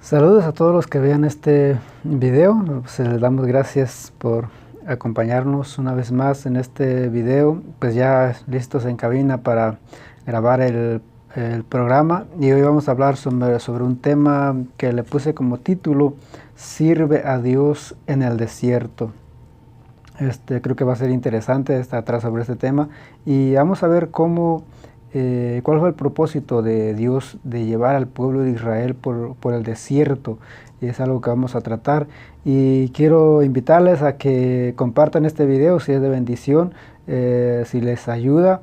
Saludos a todos los que vean este video. Pues les damos gracias por acompañarnos una vez más en este video. Pues ya listos en cabina para grabar el programa, y hoy vamos a hablar sobre un tema que le puse como título: Sirve a Dios en el desierto. Creo que va a ser interesante estar atrás sobre este tema, y vamos a ver cuál fue el propósito de Dios de llevar al pueblo de Israel por el desierto. Y es algo que vamos a tratar, y quiero invitarles a que compartan este video si es de bendición, si les ayuda,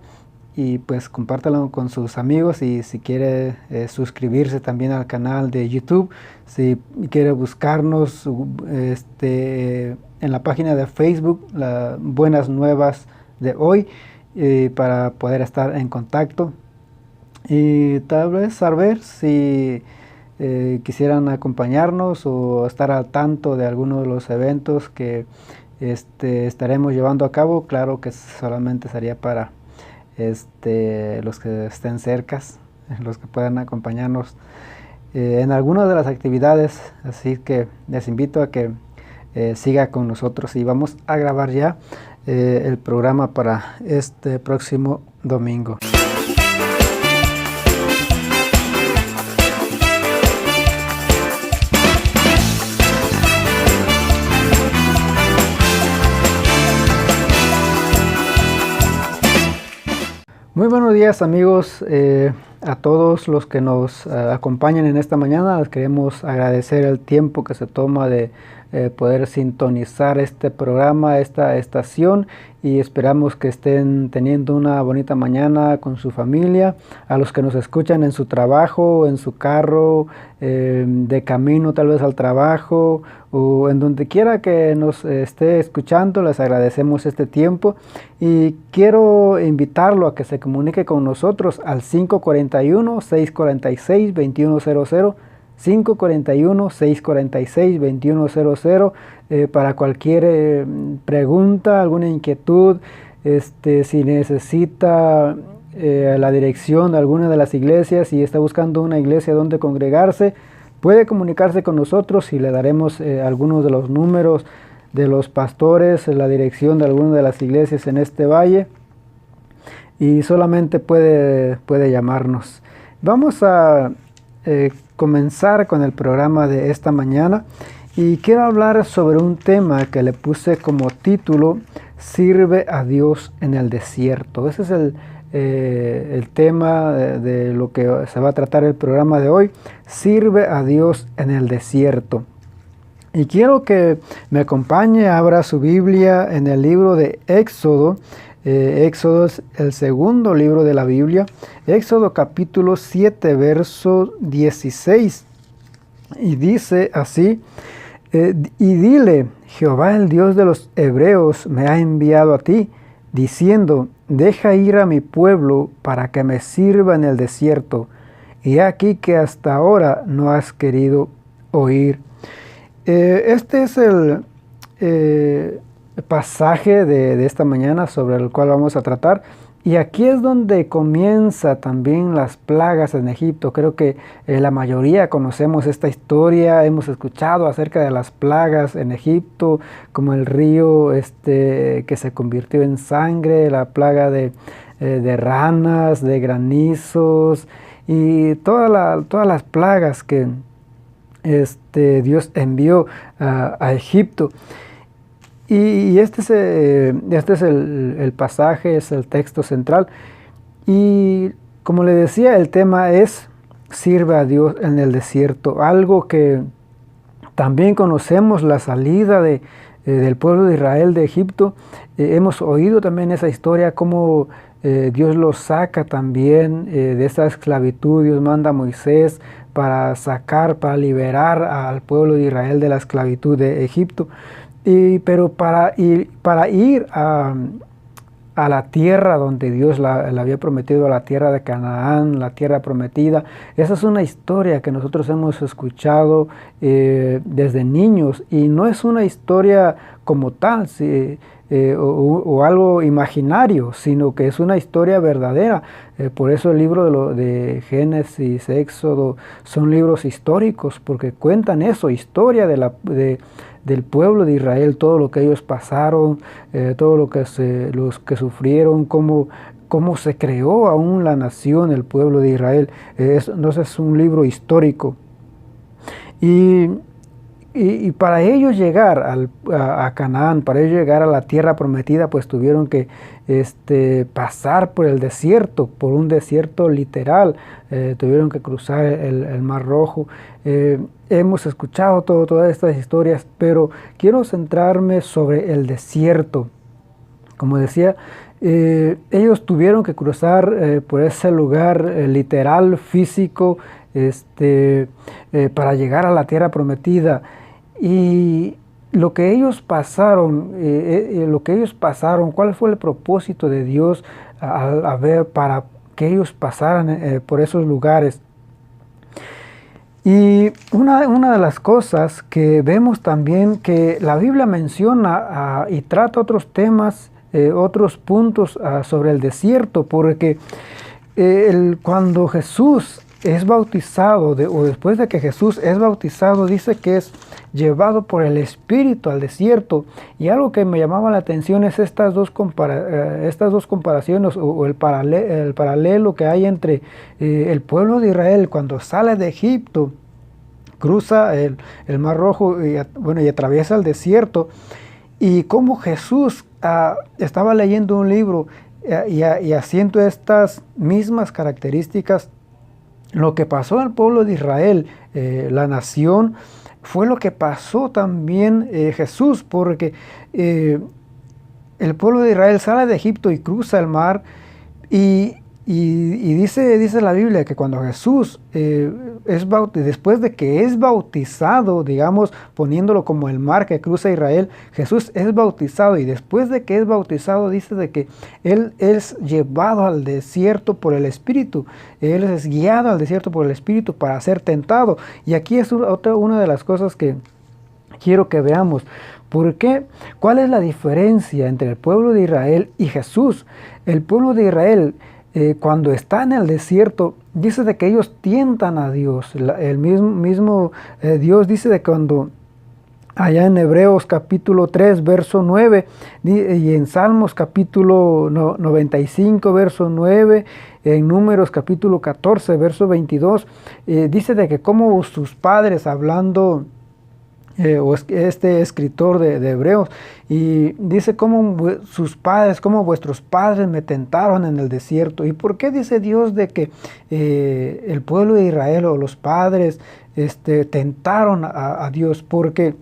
y pues compártanlo con sus amigos. Y si quiere suscribirse también al canal de YouTube, si quiere buscarnos en la página de Facebook, Buenas Nuevas de Hoy, para poder estar en contacto, y tal vez saber si quisieran acompañarnos o estar al tanto de algunos de los eventos que estaremos llevando a cabo. Claro que solamente sería para los que estén cercas, los que puedan acompañarnos en algunas de las actividades. Así que les invito a que siga con nosotros, y vamos a grabar ya el programa para este próximo domingo. Muy buenos días, amigos. A todos los que nos acompañan en esta mañana, les queremos agradecer el tiempo que se toma de poder sintonizar este programa, esta estación, y esperamos que estén teniendo una bonita mañana con su familia. A los que nos escuchan en su trabajo, en su carro, de camino tal vez al trabajo, o en donde quiera que nos esté escuchando, les agradecemos este tiempo, y quiero invitarlo a que se comunique con nosotros al 541-646-2100, 541-646-2100, para cualquier pregunta, alguna inquietud, si necesita la dirección de alguna de las iglesias y está buscando una iglesia donde congregarse, puede comunicarse con nosotros y le daremos algunos de los números de los pastores, la dirección de algunas de las iglesias en este valle, y solamente puede llamarnos. Vamos a comenzar con el programa de esta mañana, y quiero hablar sobre un tema que le puse como título: Sirve a Dios en el desierto. Ese es el tema de lo que se va a tratar el programa de hoy: Sirve a Dios en el desierto. Y quiero que me acompañe, abra su Biblia en el libro de Éxodo. Éxodo es el segundo libro de la Biblia. Éxodo capítulo 7, verso 16. Y dice así: y dile, Jehová el Dios de los hebreos me ha enviado a ti, diciendo, deja ir a mi pueblo para que me sirva en el desierto. Y aquí que hasta ahora no has querido oír. Este es el pasaje de esta mañana sobre el cual vamos a tratar. Y aquí es donde comienza también las plagas en Egipto. Creo que la mayoría conocemos esta historia, hemos escuchado acerca de las plagas en Egipto, como el río que se convirtió en sangre, la plaga de ranas, de granizos, y todas las plagas que Dios envió a Egipto. Y este es el pasaje, es el texto central. Y como le decía, el tema es: sirve a Dios en el desierto. Algo que también conocemos, la salida del pueblo de Israel de Egipto. Hemos oído también esa historia, cómo Dios los saca también de esa esclavitud. Dios manda a Moisés para liberar al pueblo de Israel de la esclavitud de Egipto. Pero para ir a la tierra donde Dios le había prometido, a la tierra de Canaán, la tierra prometida. Esa es una historia que nosotros hemos escuchado desde niños, y no es una historia como tal. o algo imaginario, sino que es una historia verdadera. Por eso el libro de Génesis, Éxodo, son libros históricos, porque cuentan eso, historia del pueblo de Israel, todo lo que ellos pasaron, todo lo que los que sufrieron, cómo se creó aún la nación, el pueblo de Israel. Entonces es un libro histórico. Y para ellos llegar a Canaán, para ellos llegar a la tierra prometida, pues tuvieron que pasar por el desierto, por un desierto literal. Tuvieron que cruzar el Mar Rojo. Hemos escuchado todas estas historias, pero quiero centrarme sobre el desierto. Como decía, ellos tuvieron que cruzar por ese lugar literal, físico, para llegar a la tierra prometida. Y lo que ellos pasaron, ¿cuál fue el propósito de Dios para que ellos pasaran por esos lugares? Y una de las cosas que vemos también que la Biblia menciona y trata otros temas, otros puntos sobre el desierto, porque cuando Jesús es bautizado, o después de que Jesús es bautizado, dice que es llevado por el Espíritu al desierto. Y algo que me llamaba la atención es estas dos comparaciones, o el paralelo que hay entre el pueblo de Israel cuando sale de Egipto, cruza el Mar Rojo y atraviesa el desierto, y cómo Jesús estaba leyendo un libro y haciendo estas mismas características. Lo que pasó al pueblo de Israel, la nación, fue lo que pasó también Jesús, porque el pueblo de Israel sale de Egipto y cruza el mar, y dice la Biblia que cuando Jesús después de que es bautizado, digamos, poniéndolo como el mar que cruza Israel, Jesús es bautizado, y después de que es bautizado dice de que Él es llevado al desierto por el Espíritu. Él es guiado al desierto por el Espíritu para ser tentado. Y aquí es una de las cosas que quiero que veamos. ¿Por qué? ¿Cuál es la diferencia entre el pueblo de Israel y Jesús? El pueblo de Israel, cuando está en el desierto, dice de que ellos tientan a Dios. El mismo Dios dice de cuando allá en Hebreos capítulo 3, verso 9, y en Salmos capítulo 95, verso 9, en Números capítulo 14, verso 22, dice de que como sus padres, hablando o este escritor de Hebreos, y dice como vuestros padres me tentaron en el desierto. ¿Y por qué dice Dios de que el pueblo de Israel o los padres tentaron a Dios? Porque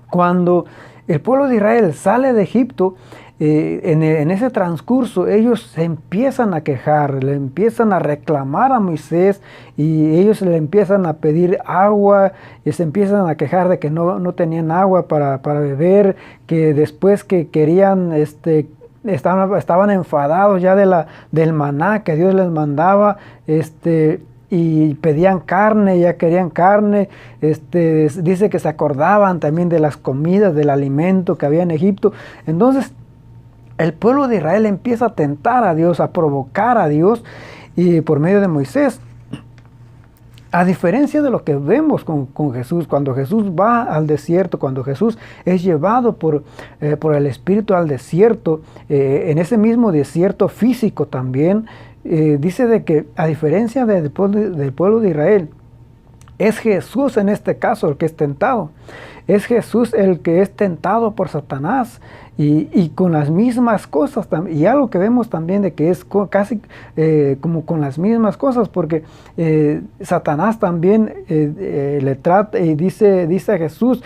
cuando el pueblo de Israel sale de Egipto, en ese transcurso ellos se empiezan a quejar, le empiezan a reclamar a Moisés, y ellos le empiezan a pedir agua, y se empiezan a quejar de que no tenían agua para beber, que después que querían, estaban enfadados ya del maná que Dios les mandaba, y pedían carne, ya querían carne. Dice que se acordaban también de las comidas, del alimento que había en Egipto. Entonces el pueblo de Israel empieza a tentar a Dios, a provocar a Dios, y por medio de Moisés. A diferencia de lo que vemos con Jesús, cuando Jesús va al desierto, cuando Jesús es llevado por el Espíritu al desierto, en ese mismo desierto físico también, dice de que a diferencia del pueblo de Israel, es Jesús en este caso el que es tentado. Es Jesús el que es tentado por Satanás, y con las mismas cosas. Y algo que vemos también de que es casi como con las mismas cosas, porque Satanás también le trata y dice a Jesús,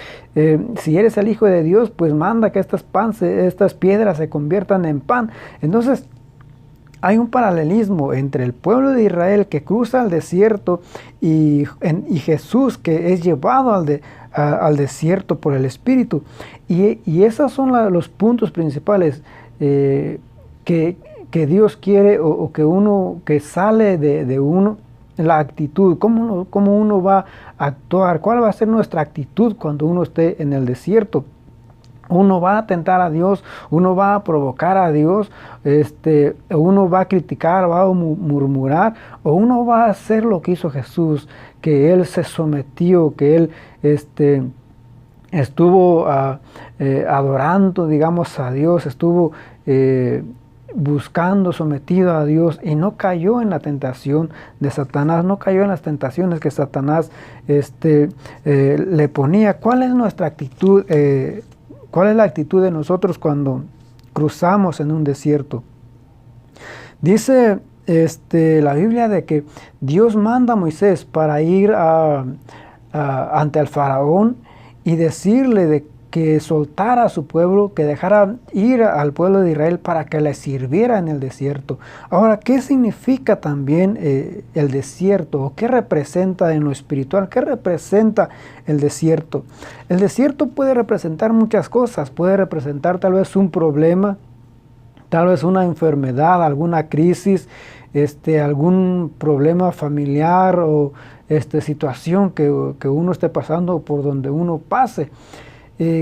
si eres el Hijo de Dios, pues manda que estas piedras se conviertan en pan. Entonces hay un paralelismo entre el pueblo de Israel que cruza el desierto y Jesús que es llevado al desierto por el Espíritu. Y esos son los puntos principales que Dios quiere, o que uno que sale de uno, la actitud, cómo uno va a actuar, cuál va a ser nuestra actitud cuando uno esté en el desierto. Uno va a tentar a Dios, uno va a provocar a Dios, uno va a criticar, va a murmurar, o uno va a hacer lo que hizo Jesús, que Él se sometió, que Él estuvo adorando, digamos, a Dios, estuvo buscando, sometido a Dios, y no cayó en la tentación de Satanás, no cayó en las tentaciones que Satanás le ponía. ¿Cuál es nuestra actitud? ¿Cuál es la actitud de nosotros cuando cruzamos en un desierto? Dice la Biblia de que Dios manda a Moisés para ir ante el faraón y decirle de que soltara a su pueblo, que dejara ir al pueblo de Israel para que le sirviera en el desierto. Ahora, ¿qué significa también el desierto? ¿O qué representa en lo espiritual? ¿Qué representa el desierto? El desierto puede representar muchas cosas. Puede representar tal vez un problema, tal vez una enfermedad, alguna crisis, algún problema familiar o situación que uno esté pasando o por donde uno pase.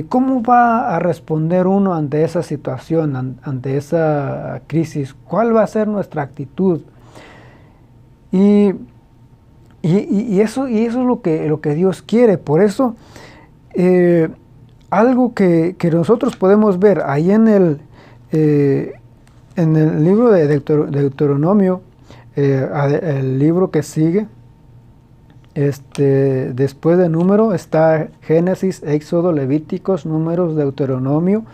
¿Cómo va a responder uno ante esa situación, ante esa crisis? ¿Cuál va a ser nuestra actitud? Y eso es lo que Dios quiere. Por eso, algo que nosotros podemos ver ahí en el libro de Deuteronomio, el libro que sigue, después de Número está Génesis, Éxodo, Levíticos, Números, Deuteronomio.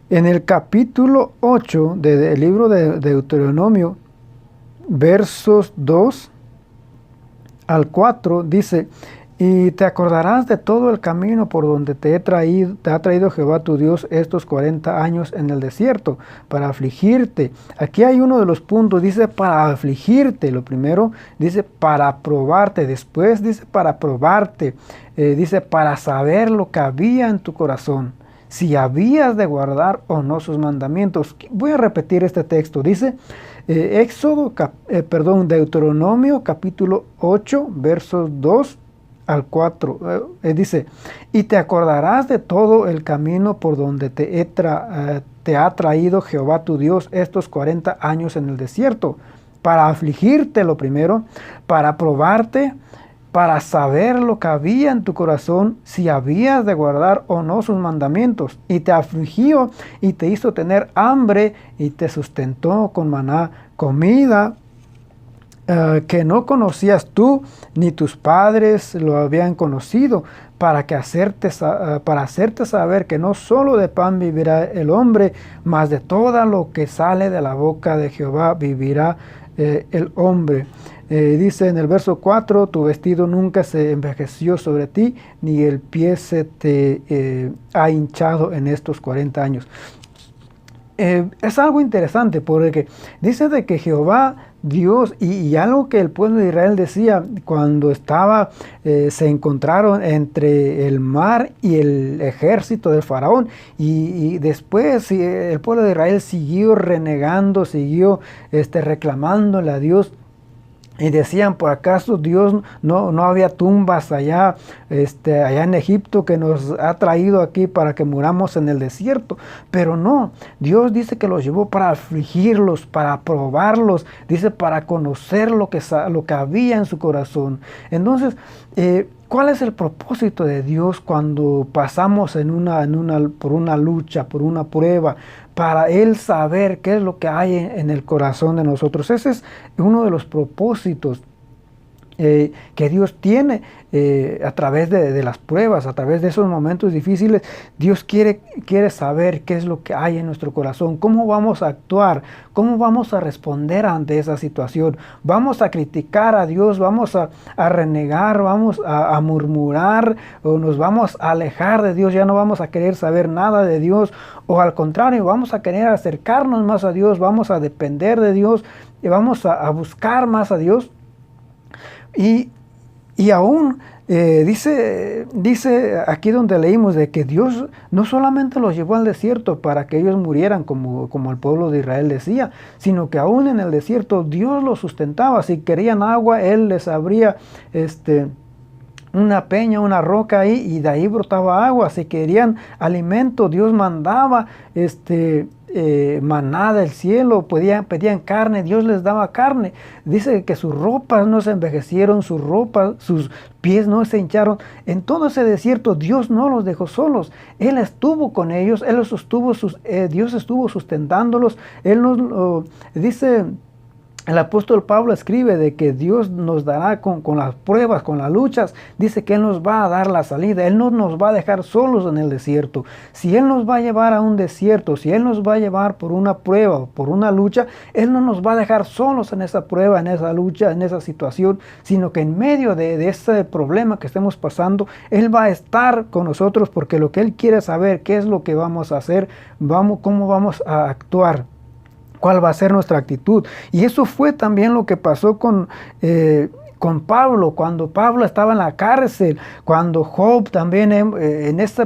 En el capítulo 8 del libro de Deuteronomio, versos 2 al 4, dice: y te acordarás de todo el camino por donde te ha traído Jehová tu Dios estos 40 años en el desierto, para afligirte. Aquí hay uno de los puntos, dice para afligirte. Lo primero dice para probarte, después dice para probarte, dice para saber lo que había en tu corazón, si habías de guardar o no sus mandamientos. Voy a repetir este texto, dice Deuteronomio capítulo 8, versos 2 al 4, dice: y te acordarás de todo el camino por donde te ha traído Jehová tu Dios estos 40 años en el desierto, para afligirte lo primero, para probarte, para saber lo que había en tu corazón, si habías de guardar o no sus mandamientos. Y te afligió y te hizo tener hambre y te sustentó con maná, comida que no conocías tú, ni tus padres lo habían conocido, para hacerte saber que no solo de pan vivirá el hombre, mas de todo lo que sale de la boca de Jehová vivirá el hombre. Dice en el verso 4, tu vestido nunca se envejeció sobre ti, ni el pie se te ha hinchado en estos 40 años. Es algo interesante porque dice de que Jehová Dios, y algo que el pueblo de Israel decía cuando se encontraron entre el mar y el ejército del faraón, y después el pueblo de Israel siguió renegando, siguió reclamándole a Dios. Y decían, ¿por acaso Dios no había tumbas allá en Egipto que nos ha traído aquí para que muramos en el desierto? Pero no, Dios dice que los llevó para afligirlos, para probarlos, dice para conocer lo que había en su corazón. Entonces, ¿cuál es el propósito de Dios cuando pasamos por una lucha, por una prueba? Para Él saber qué es lo que hay en el corazón de nosotros. Ese es uno de los propósitos que Dios tiene a través de las pruebas, a través de esos momentos difíciles. Dios quiere saber qué es lo que hay en nuestro corazón, cómo vamos a actuar, cómo vamos a responder ante esa situación. Vamos a criticar a Dios, vamos a renegar, vamos a murmurar, o nos vamos a alejar de Dios, ya no vamos a querer saber nada de Dios, o al contrario, vamos a querer acercarnos más a Dios, vamos a depender de Dios y vamos a buscar más a Dios. Y aún dice aquí donde leímos de que Dios no solamente los llevó al desierto para que ellos murieran como el pueblo de Israel decía, sino que aún en el desierto Dios los sustentaba. Si querían agua, Él les abría una peña, una roca ahí, y de ahí brotaba agua. Si querían alimento, Dios mandaba maná del cielo, pedían carne, Dios les daba carne. Dice que sus ropas no se envejecieron, sus pies no se hincharon. En todo ese desierto Dios no los dejó solos. Él estuvo con ellos, Dios estuvo sustentándolos. Él nos dice. El apóstol Pablo escribe de que Dios nos dará con las pruebas, con las luchas. Dice que Él nos va a dar la salida. Él no nos va a dejar solos en el desierto. Si Él nos va a llevar a un desierto, si Él nos va a llevar por una prueba, por una lucha, Él no nos va a dejar solos en esa prueba, en esa lucha, en esa situación, sino que en medio de ese problema que estemos pasando, Él va a estar con nosotros, porque lo que Él quiere saber, qué es lo que vamos a hacer, cómo vamos a actuar. ¿Cuál va a ser nuestra actitud? Y eso fue también lo que pasó con Pablo, cuando Pablo estaba en la cárcel, cuando Job también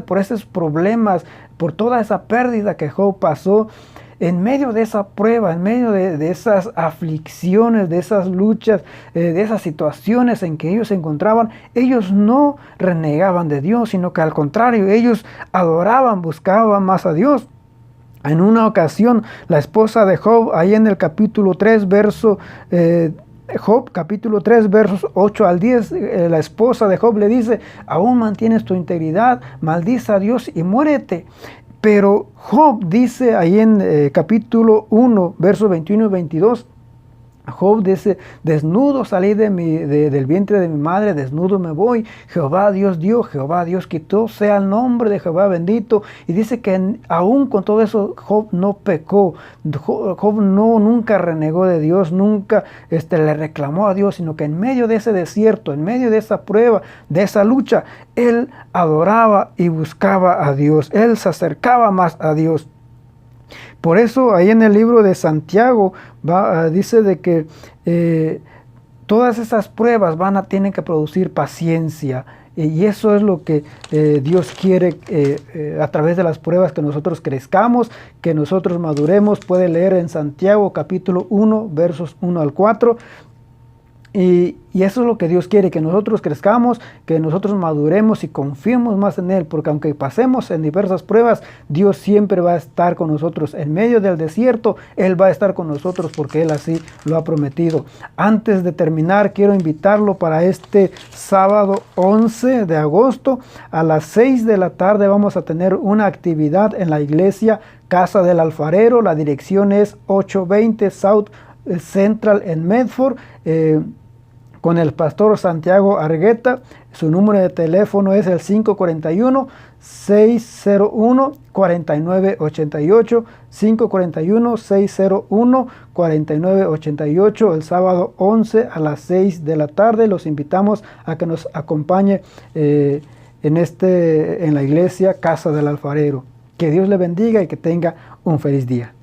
por esos problemas, por toda esa pérdida que Job pasó, en medio de esa prueba, en medio de esas aflicciones, de esas luchas, de esas situaciones en que ellos se encontraban, ellos no renegaban de Dios, sino que al contrario, ellos adoraban, buscaban más a Dios. En una ocasión, la esposa de Job, ahí en el capítulo 3, Job, capítulo 3, versos 8 al 10, la esposa de Job le dice: aún mantienes tu integridad, maldice a Dios y muérete. Pero Job dice ahí en capítulo 1, versos 21 y 22, Job dice: desnudo salí del vientre de mi madre, desnudo me voy. Jehová Dios dio, Jehová Dios quitó, sea el nombre de Jehová bendito. Y dice que aún con todo eso Job no pecó. Job nunca renegó de Dios, nunca le reclamó a Dios, sino que en medio de ese desierto, en medio de esa prueba, de esa lucha, él adoraba y buscaba a Dios. Él se acercaba más a Dios. Por eso ahí en el libro de Santiago dice de que todas esas pruebas tienen que producir paciencia. Y eso es lo que Dios quiere a través de las pruebas, que nosotros crezcamos, que nosotros maduremos. Puede leer en Santiago capítulo 1, versos 1 al 4. Y eso es lo que Dios quiere, que nosotros crezcamos, que nosotros maduremos y confiemos más en Él, porque aunque pasemos en diversas pruebas, Dios siempre va a estar con nosotros. En medio del desierto, Él va a estar con nosotros, porque Él así lo ha prometido. Antes de terminar, quiero invitarlo para este sábado 11 de agosto, a las 6 de la tarde vamos a tener una actividad en la iglesia Casa del Alfarero. La dirección es 820 South Central en Medford, con el pastor Santiago Argueta. Su número de teléfono es el 541-601-4988, 541-601-4988, el sábado 11 a las 6 de la tarde. Los invitamos a que nos acompañe en la iglesia Casa del Alfarero. Que Dios le bendiga y que tenga un feliz día.